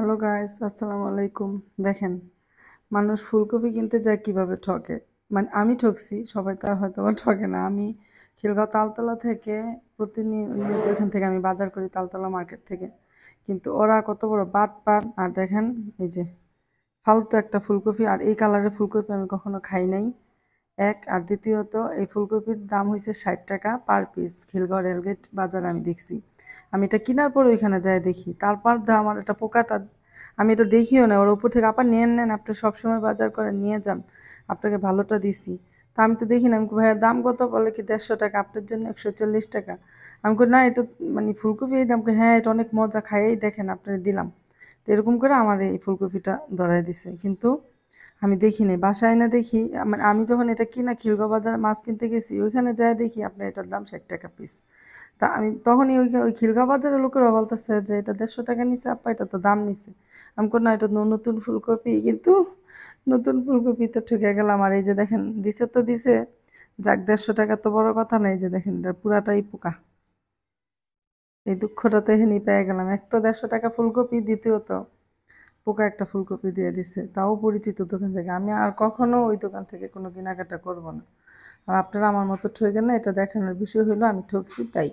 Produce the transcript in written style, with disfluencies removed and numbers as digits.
Hello guys, আসসালামু আলাইকুম। দেখেন, মানুষ ফুলকপি কিনতে যায় কিভাবে ঠকে। মানে আমি ঠকছি, সবাই তো আর হয়তো বা ঠকে না। আমি খিলগাঁও তালতলা থেকে প্রতিনিয়ত এখান থেকে আমি বাজার করি, তালতলা মার্কেট থেকে। কিন্তু ওরা কত বড় বাটপার! আর দেখেন, এই যে ফালতু একটা ফুলকপি, আর এই কালারের ফুলকপি আমি কখনো খাই নাই। এক আর দ্বিতীয়ত, এই ফুলকপির দাম হয়েছে 60 টাকা পার পিস। খিলগাঁও রেলগেট বাজারে আমি দেখছি। আমি এটা কেনার পর ওইখানে যাই দেখি, তারপর আমার এটা পোকাটা, আমি এটা দেখিও না। ওর উপর থেকে আপা নিয়ে নেন, আপনি সবসময় বাজার করে নিয়ে যান, আপনাকে ভালোটা দিছি। তা আমি তো দেখি না। আমি কই, ভাইয়া দাম কত? বলে কি 150 টাকা, আপনার জন্য 140 টাকা। আমি কই না, এটা মানে ফুলকপি এই দাম? কই হ্যাঁ, এটা অনেক মজা, খাইয়েই দেখেন, আপনার দিলাম। তো এরকম করে আমার এই ফুলকপিটা ধরাই দিছে। কিন্তু আমি দেখি নাই, বাসায় না দেখি। মানে আমি যখন এটা কিনা খিলগাঁও বাজার মাছ কিনতে গেছি, ওইখানে যাই দেখি আপনার এটার দাম 60 টাকা পিস। তা আমি তখনই ওই ওই খিলগাঁও বাজারের লোকেরা বলতেছে যে এটা 150 টাকা নিছে আপা, এটা তো দাম নিছে। আমি কই না, এটা নতুন ফুলকপি। কিন্তু নতুন ফুলকপিতে ঠকে গেলাম। আর এই যে দেখেন, দিছে তো দিছে, যাক 150 টাকা তো বড় কথা নাই। যে দেখেন, এটা পুরাটাই পোকা। এই দুঃখটা তো এখানেই পেয়ে গেলাম। এক তো 150 টাকা ফুলকপি, দ্বিতীয়ত পোকা একটা ফুলকপি দিয়ে দিছে, তাও পরিচিত দোকান থেকে। আমি আর কখনো ওই দোকান থেকে কোনো কেনাকাটা করব না। আর আপনারা আমার মতো ঠকেন না, এটা দেখানোর বিষয় হলো আমি ঠকছি তাই।